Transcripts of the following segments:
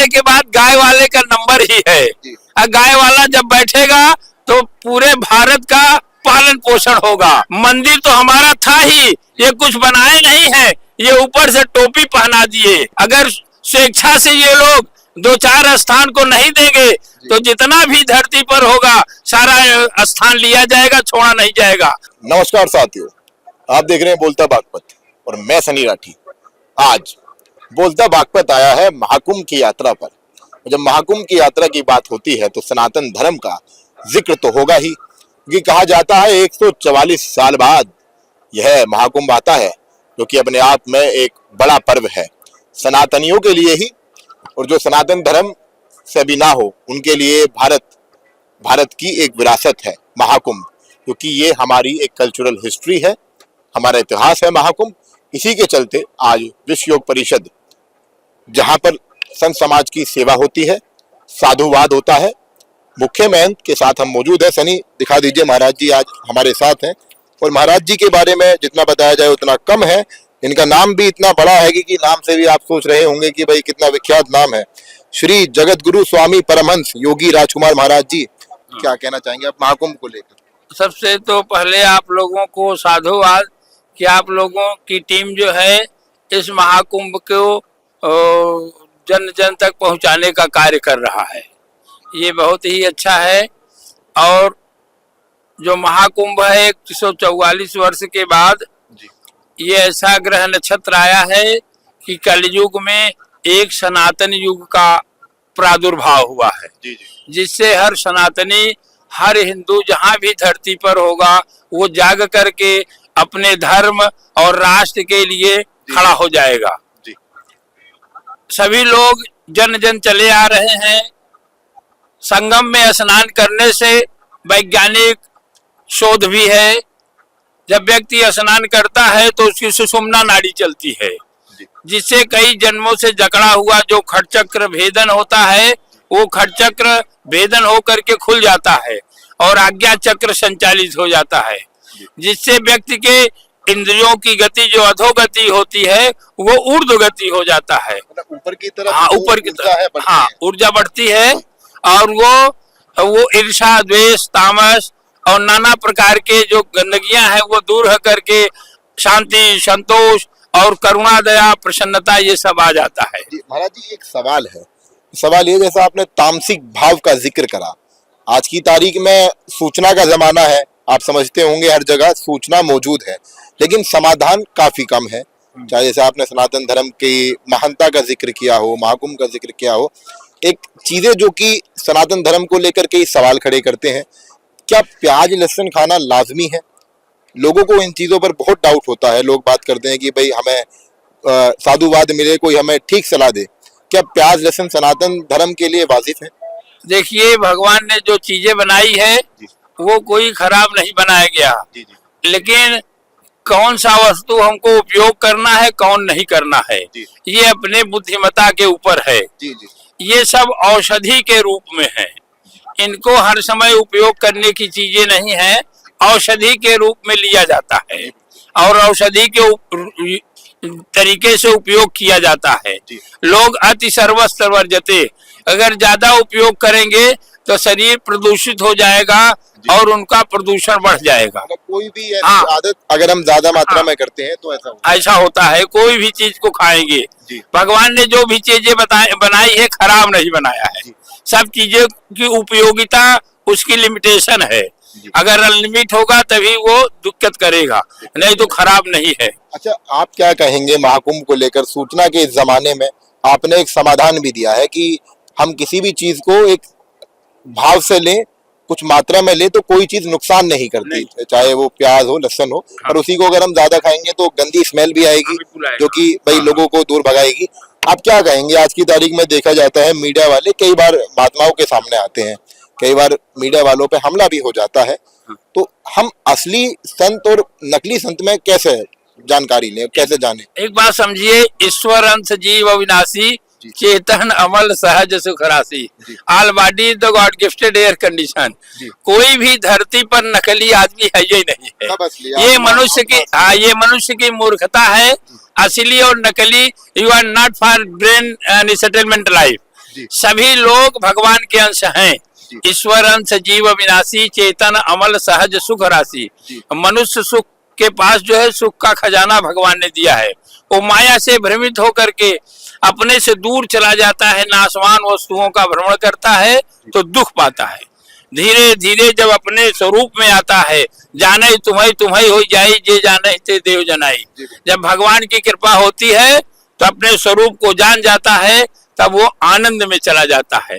वाले के बाद गाय वाले का नंबर ही है। और गाय वाला जब बैठेगा तो पूरे भारत का पालन पोषण होगा। मंदिर तो हमारा था ही, ये कुछ बनाए नहीं है, ये ऊपर से टोपी पहना दिए। अगर स्वेच्छा से ये लोग दो चार स्थान को नहीं देंगे तो जितना भी धरती पर होगा सारा स्थान लिया जाएगा, छोड़ा नहीं जाएगा। नमस्कार साथियों, आप देख रहे हैं बोलता बागपत और मैं सनी राठी। आज बोलता बागपत आया है महाकुंभ की यात्रा पर। जब महाकुंभ की यात्रा की बात होती है तो सनातन धर्म का जिक्र तो होगा ही, क्योंकि कहा जाता है 144 साल बाद यह महाकुंभ आता है, जो कि अपने आप में एक बड़ा पर्व है सनातनियों के लिए ही, और जो सनातन धर्म से भी ना हो उनके लिए भारत की एक विरासत है महाकुंभ, क्योंकि ये हमारी एक कल्चरल हिस्ट्री है, हमारा इतिहास है महाकुंभ। इसी के चलते आज विश्व योग परिषद, जहां पर संत समाज की सेवा होती है, साधुवाद होता है, मुख्य महंत के साथ हम मौजूद है। सनी, दिखा दीजिए, महाराज जी आज हमारे साथ हैं। और महाराज जी के बारे में जितना बताया जाए उतना कम है। इनका नाम भी इतना बड़ा है कि नाम से भी आप सोच रहे होंगे कि भाई कितना विख्यात नाम है। श्री जगत गुरु स्वामी परमहंस योगी राजकुमार महाराज जी, क्या कहना चाहेंगे आप महाकुंभ को लेकर? सबसे तो पहले आप लोगों को साधुवाद कि आप लोगों की टीम जो है इस महाकुंभ को जन जन तक पहुंचाने का कार्य कर रहा है, ये बहुत ही अच्छा है। और जो महाकुंभ है 144 वर्ष के बाद ये ऐसा ग्रह नक्षत्र आया है कि कलयुग में एक सनातन युग का प्रादुर्भाव हुआ है, जिससे हर सनातनी, हर हिंदू जहां भी धरती पर होगा वो जाग करके अपने धर्म और राष्ट्र के लिए खड़ा हो जाएगा। सभी लोग जन जन चले आ रहे हैं। संगम में स्नान करने से वैज्ञानिक शोध भी है, जब व्यक्ति स्नान करता है तो उसकी सुषुम्ना नाड़ी चलती है, जिससे कई जन्मों से जकड़ा हुआ जो खटचक्र भेदन होता है वो खटचक्र भेदन होकर के खुल जाता है और आज्ञा चक्र संचालित हो जाता है, जिससे व्यक्ति के इंद्रियों की गति जो अधोगति होती है वो ऊर्ध्व गति हो जाता है, ऊपर की तरफ। हाँ, ऊपर की तरफ, हाँ, ऊर्जा बढ़ती है। और वो ईर्ष्या, द्वेष, तामस और नाना प्रकार के जो गंदगियां हैं वो दूर हो करके शांति, संतोष और करुणा, दया, प्रसन्नता ये सब आ जाता है। महाराज जी, एक सवाल है। सवाल ये, जैसा आपने तामसिक भाव का जिक्र करा, आज की तारीख में सूचना का जमाना है, आप समझते होंगे हर जगह सूचना मौजूद है, लेकिन समाधान काफी कम है। चाहे जैसे आपने सनातन धर्म की महानता का जिक्र किया हो, महाकुंभ का जिक्र किया हो, एक चीजें जो कि सनातन धर्म को लेकर के सवाल खड़े करते हैं, क्या प्याज लहसुन खाना लाजमी है? लोगों को इन चीजों पर बहुत डाउट होता है। लोग बात करते हैं कि भाई हमें साधुवाद मिले, कोई हमें ठीक सलाह दे। क्या प्याज लहसुन सनातन धर्म के लिए वाजिब है? देखिए, भगवान ने जो चीजें बनाई है वो कोई खराब नहीं बनाया गया, लेकिन कौन सा वस्तु हमको उपयोग करना है, कौन नहीं करना है, ये अपने बुद्धिमत्ता के ऊपर है। ये सब औषधि के रूप में है, इनको हर समय उपयोग करने की चीजें नहीं है, औषधि के रूप में लिया जाता है और औषधि के तरीके से उपयोग किया जाता है। लोग अति सर्वस्त्र वर्जते, अगर ज्यादा उपयोग करेंगे तो शरीर प्रदूषित हो जाएगा और उनका प्रदूषण बढ़ जाएगा। कोई भी आदत अगर हम ज्यादा मात्रा में करते हैं तो ऐसा होता है। कोई भी चीज को खाएंगे, भगवान ने जो भी चीजें बनाई है खराब नहीं बनाया है। सब चीजें की उपयोगिता, उसकी लिमिटेशन है। अगर अनलिमिट होगा तभी वो दिक्कत करेगा, नहीं तो खराब नहीं है। अच्छा, आप क्या कहेंगे महाकुंभ को लेकर? सूचना के इस जमाने में आपने एक समाधान भी दिया है कि हम किसी भी चीज को एक भाव से लें, कुछ मात्रा में ले तो कोई चीज नुकसान नहीं करती, चाहे वो प्याज हो, लहसुन हो। और उसी को अगर हम ज्यादा खाएंगे तो गंदी स्मेल भी आएगी, जो कि भाई लोगों को दूर भगाएगी। आप क्या कहेंगे? आज की तारीख में देखा जाता है मीडिया वाले कई बार महात्माओं के सामने आते हैं, कई बार मीडिया वालों पे हमला भी हो जाता है, तो हम असली संत और नकली संत में कैसे जानकारी लें, कैसे जाने? एक बात समझिए, ईश्वर अंश जीव अविनाशी, चेतन अमल सहज सुख राशि, all body the God gifted air condition. कोई भी धरती पर नकली आदमी है ही नहीं है। ये मनुष्य की मूर्खता है। असली और नकली, you are not for brain settlement life. जी। सभी लोग भगवान के अंश हैं। ईश्वर अंश जीव विनाशी चेतन अमल सहज सुख राशि। जी। मनुष्य सुख के पास जो है सुख का खजाना भगवान ने दिया है। वो माया से भ्रमित होकर के अपने से दूर चला जाता है, नाशवान वस्तुओं का भ्रमण करता है तो दुख पाता है। धीरे धीरे जब अपने स्वरूप में आता है, जाने तुम्हें तुम्हें हो जाई जे जाने ते देव जनाई। जब भगवान की कृपा होती है तो अपने स्वरूप को जान जाता है, तब वो आनंद में चला जाता है।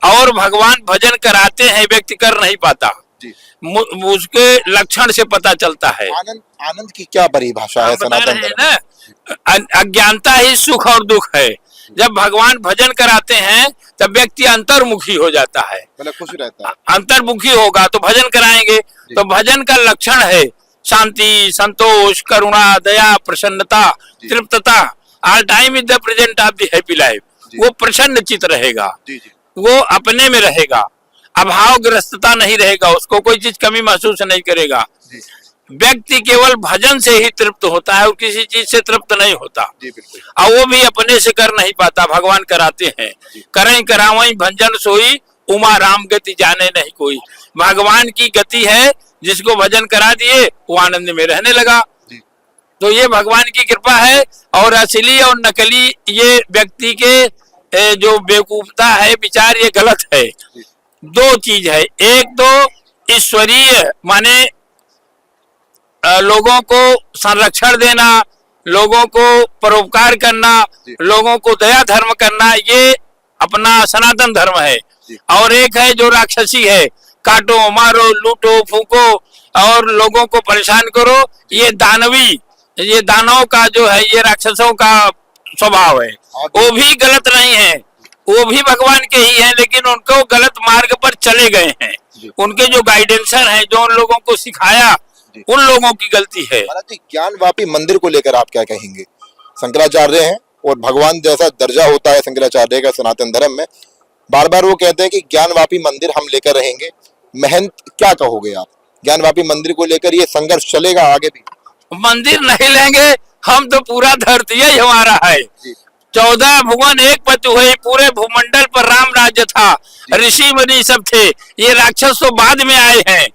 और भगवान भजन कराते हैं, व्यक्ति कर नहीं पाता, उसके लक्षण से पता चलता है। आनंद, आनंद की क्या परिभाषा है सनातन धर्म में? अज्ञानता ही सुख और दुख है। जब भगवान भजन कराते हैं तब व्यक्ति अंतर्मुखी हो जाता है, मतलब खुश रहता है। अंतर्मुखी होगा तो भजन कराएंगे, तो भजन का लक्षण है शांति, संतोष, करुणा, दया, प्रसन्नता, तृप्तता। All time in the present of the happy life. वो प्रसन्न चित रहेगा, वो अपने में रहेगा, अभावग्रस्तता नहीं रहेगा, उसको कोई चीज कमी महसूस नहीं करेगा। व्यक्ति केवल भजन से ही तृप्त होता है और किसी चीज से तृप्त नहीं होता। और वो भी अपने से कर नहीं पाता, भगवान कराते हैं। करें करावई भंजन सोई उमा राम गति जाने नहीं कोई। भगवान की गति है, जिसको भजन करा दिए वो आनंद में रहने लगा। तो ये भगवान की कृपा है। और असली और नकली ये व्यक्ति के जो बेवकूफता है, विचार, ये गलत है। दो चीज है, एक तो ईश्वरीय माने लोगों को संरक्षण देना, लोगों को परोपकार करना, लोगों को दया धर्म करना, ये अपना सनातन धर्म है। और एक है जो राक्षसी है, काटो मारो लूटो फूको और लोगों को परेशान करो, ये दानवी, ये दानवों का जो है, ये राक्षसों का स्वभाव है। वो भी गलत नहीं है, वो भी भगवान के ही हैं, लेकिन उनको गलत मार्ग पर चले गए हैं। उनके जो गाइडेंसर हैं, जो उन लोगों को सिखाया, उन लोगों की गलती है। ज्ञानवापी मंदिर को लेकर आप क्या कहेंगे? शंकराचार्य हैं और भगवान जैसा दर्जा होता है शंकराचार्य का सनातन धर्म में। बार बार वो कहते हैं कि ज्ञानवापी मंदिर हम लेकर रहेंगे। महंत, क्या कहोगे आप? ज्ञानवापी मंदिर को लेकर ये संघर्ष चलेगा आगे भी? मंदिर नहीं लेंगे हम तो पूरा धरती ही हमारा है। 14 भुवन एक पति हुए, पूरे भूमंडल पर राम राज्य था, ऋषि मुनि सब थे, ये राक्षस तो बाद में आए हैं।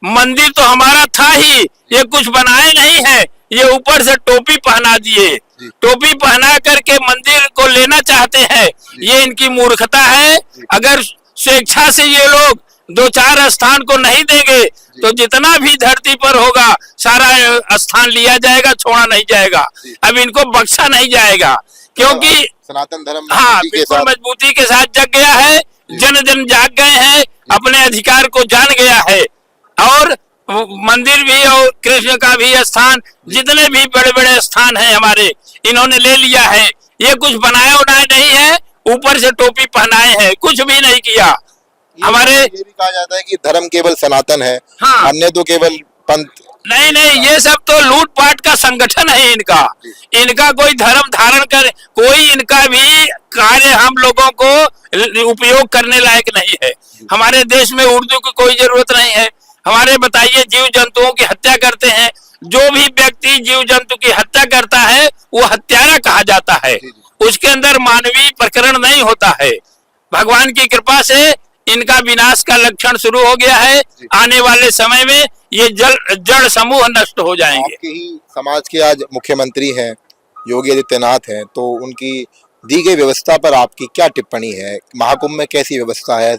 मंदिर तो हमारा था ही, ये कुछ बनाए नहीं है, ये ऊपर से टोपी पहना दिए। टोपी पहना करके मंदिर को लेना चाहते हैं, ये इनकी मूर्खता है। अगर स्वेच्छा से ये लोग 2-4 स्थान को नहीं देंगे तो जितना भी धरती पर होगा सारा स्थान लिया जाएगा, छोड़ा नहीं जाएगा। अब इनको बख्शा नहीं जाएगा, क्योंकि सनातन धर्म हाँ बिल्कुल मजबूती के साथ जग गया है। जन जन जाग गए हैं, अपने अधिकार को जान गया है। और मंदिर भी और कृष्ण का भी स्थान, जितने भी बड़े बड़े स्थान हैं हमारे, इन्होंने ले लिया है। ये कुछ बनाया उनाया नहीं है, ऊपर से टोपी पहनाए हैं, कुछ भी नहीं किया। हमारे ये भी कहा जाता है कि धर्म केवल सनातन है, हाँ, अन्य तो केवल पंथ। नहीं, ये सब तो लूटपाट का संगठन है इनका। इनका कोई धर्म धारण कर, कोई इनका भी कार्य हम लोगों को उपयोग करने लायक नहीं है। हमारे देश में उर्दू की कोई जरूरत नहीं है। हमारे बताइए, जीव जंतुओं की हत्या करते हैं, जो भी व्यक्ति जीव जंतु की हत्या करता है वो हत्यारा कहा जाता है, उसके अंदर मानवीय प्रकरण नहीं होता है। भगवान की कृपा से इनका विनाश का लक्षण शुरू हो गया है। आने वाले समय में ये जड़ समूह नष्ट हो जाएंगे। आपके ही समाज के आज मुख्यमंत्री हैं, योगी आदित्यनाथ हैं, तो उनकी दी गई व्यवस्था पर आपकी क्या टिप्पणी है? महाकुंभ में कैसी व्यवस्था है?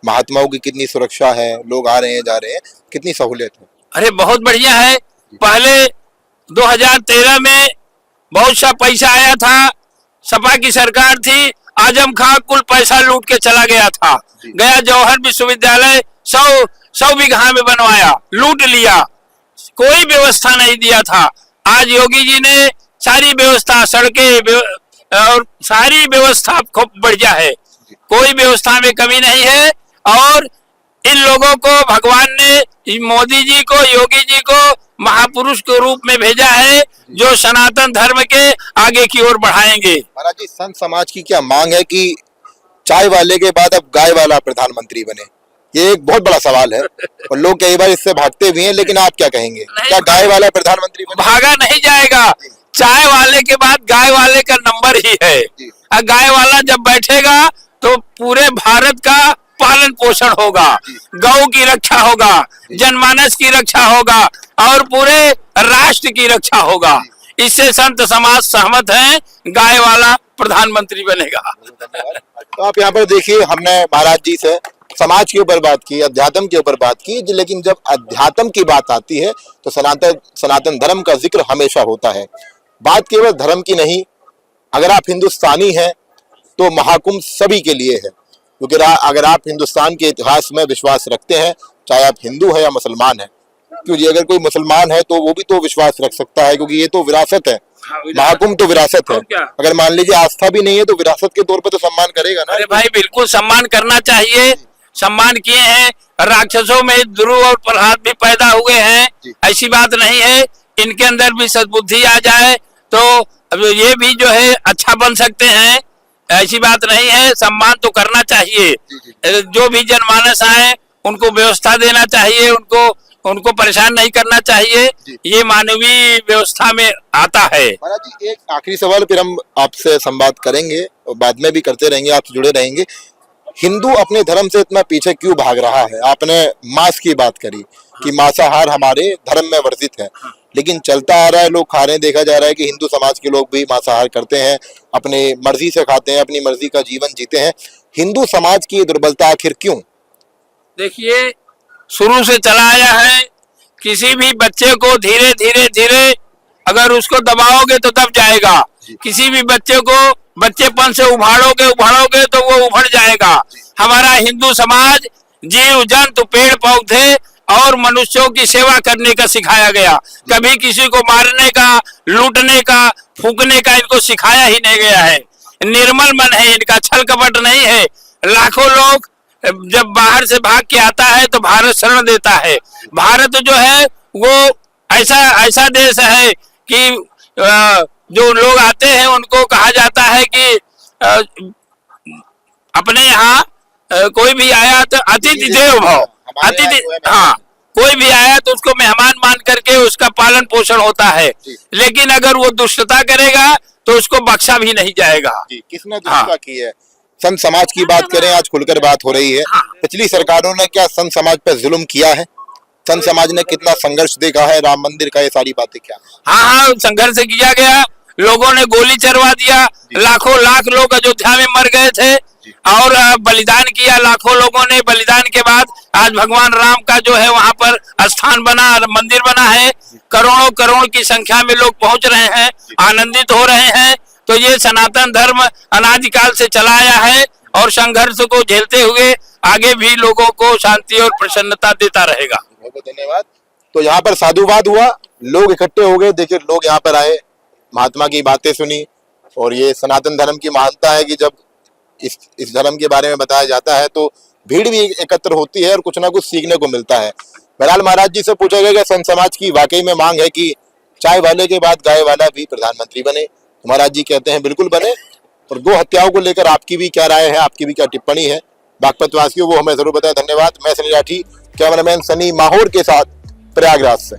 महात्माओं की कितनी सुरक्षा है? लोग आ रहे हैं, जा रहे हैं, कितनी सहूलियत है? अरे बहुत बढ़िया है। पहले 2013 में बहुत सा पैसा आया था, सपा की सरकार थी, आजम खां कुल पैसा लूट के चला गया था। गया जवाहर विश्वविद्यालय 100 बीघा में बनवाया, लूट लिया, कोई व्यवस्था नहीं दिया था। आज योगी जी ने सारी व्यवस्था, सड़कें और सारी व्यवस्था खूब बढ़िया है, कोई व्यवस्था में कमी नहीं है। और इन लोगों को भगवान ने, मोदी जी को, योगी जी को महापुरुष के रूप में भेजा है, जो सनातन धर्म के आगे की ओर बढ़ाएंगे। महाराज जी, संत समाज की क्या मांग है कि चाय वाले के बाद अब गाय वाला प्रधानमंत्री बने? ये एक बहुत बड़ा सवाल है और लोग कई बार इससे भागते भी हैं, लेकिन आप क्या कहेंगे? क्या गाय वाला प्रधानमंत्री बने? भागा नहीं जाएगा। चाय वाले के बाद गाय वाले का नंबर ही है। गाय वाला जब बैठेगा पूरे भारत का पालन पोषण होगा, गौ की रक्षा होगा, जनमानस की रक्षा होगा और पूरे राष्ट्र की रक्षा होगा। इससे संत समाज सहमत है, गाय वाला प्रधानमंत्री बनेगा। तो आप यहाँ पर देखिए, हमने महाराज जी से समाज के ऊपर बात की, अध्यात्म के ऊपर बात की, लेकिन जब अध्यात्म की बात आती है तो सनातन धर्म का जिक्र हमेशा होता है। बात केवल धर्म की नहीं, अगर आप हिंदुस्तानी हैं तो महाकुंभ सभी के लिए है, क्योंकि अगर आप हिंदुस्तान के इतिहास में विश्वास रखते हैं, चाहे आप हिंदू है या मुसलमान है, क्योंकि अगर कोई मुसलमान है तो वो भी तो विश्वास रख सकता है, क्योंकि ये तो विरासत है। महाकुंभ तो विरासत है। अगर मान लीजिए आस्था भी नहीं है तो विरासत के तौर पर तो सम्मान करेगा ना। अरे भाई बिल्कुल सम्मान करना चाहिए, सम्मान किए हैं। राक्षसों में ध्रुव और प्रहलाद भी पैदा हुए हैं, ऐसी बात नहीं है। इनके अंदर भी सद्बुद्धि आ जाए तो अब ये भी जो है अच्छा बन सकते हैं, ऐसी बात नहीं है। सम्मान तो करना चाहिए। जो भी जनमानस आए उनको व्यवस्था देना चाहिए, उनको परेशान नहीं करना चाहिए। ये मानवीय व्यवस्था में आता है। महाराज जी, एक आखिरी सवाल, फिर हम आपसे संवाद करेंगे और बाद में भी करते रहेंगे, आपसे जुड़े रहेंगे। हिंदू अपने धर्म से इतना पीछे क्यों भाग रहा है? आपने मांस की बात करी कि मांसाहार हमारे धर्म में वर्जित है, लेकिन चलता आ रहा है, लोग खा रहे हैं। देखा जा रहा है कि हिंदू समाज के लोग भी मांसाहार करते हैं, अपने मर्जी से खाते हैं, अपनी मर्जी का जीवन जीते हैं। हिंदू समाज की दुर्बलता आखिर क्यों? देखिए, शुरू से चला आया है, किसी भी बच्चे को धीरे धीरे धीरे अगर उसको दबाओगे तो दब जाएगा। किसी भी बच्चे को बच्चेपन से उभाड़ोगे तो वो उभड़ जाएगा। हमारा हिंदू समाज जीव जंतु पेड़ पौधे और मनुष्यों की सेवा करने का सिखाया गया। कभी किसी को मारने का, लूटने का, फूकने का इनको सिखाया ही नहीं गया है। निर्मल मन है इनका, छल कपट नहीं है। लाखों लोग जब बाहर से भाग के आता है तो भारत शरण देता है। भारत जो है वो ऐसा देश है कि जो लोग आते हैं उनको कहा जाता है कि अपने यहाँ कोई भी आया तो अतिथि देवो भव, अतिथि, हाँ, कोई भी आया तो उसको मेहमान मान करके उसका पालन पोषण होता है। लेकिन अगर वो दुष्टता करेगा तो उसको बख्शा भी नहीं जाएगा। किसने दुष्टता की है? संत समाज की बात करें, आज खुलकर बात हो रही है। पिछली सरकारों ने क्या संत समाज पर जुल्म किया है? संत समाज ने कितना संघर्ष देखा है? राम मंदिर का, ये सारी बातें क्या? हाँ, संघर्ष किया गया। लोगों ने गोली चलवा दिया, लाखों लाख लोग अयोध्या में मर गए थे और बलिदान किया लाखों लोगों ने। बलिदान के बाद आज भगवान राम का जो है वहां पर स्थान बना, मंदिर बना है। करोड़ों करोड़ की संख्या में लोग पहुंच रहे हैं, आनंदित हो रहे हैं। तो ये सनातन धर्म अनादिकाल से चला आया है और संघर्ष को झेलते हुए आगे भी लोगों को शांति और प्रसन्नता देता रहेगा। बहुत बहुत धन्यवाद। तो यहाँ पर साधुवाद हुआ, लोग इकट्ठे हो गए। देखिए, लोग यहाँ पर आए, महात्मा की बातें सुनी, और ये सनातन धर्म की महानता है कि जब इस धर्म के बारे में बताया जाता है तो भीड़ भी एकत्र होती है और कुछ ना कुछ सीखने को मिलता है। बहरहाल महाराज जी से पूछा गया कि संत समाज की वाकई में मांग है कि चाय वाले के बाद गाय वाला भी प्रधानमंत्री बने। महाराज जी कहते हैं बिल्कुल बने। और गो हत्याओं को लेकर आपकी भी क्या राय है, आपकी भी क्या टिप्पणी है बागपत वासियों, वो हमें जरूर बताएं। धन्यवाद। मैं सनी राठी, कैमरामैन सनी माहौर के साथ प्रयागराज से।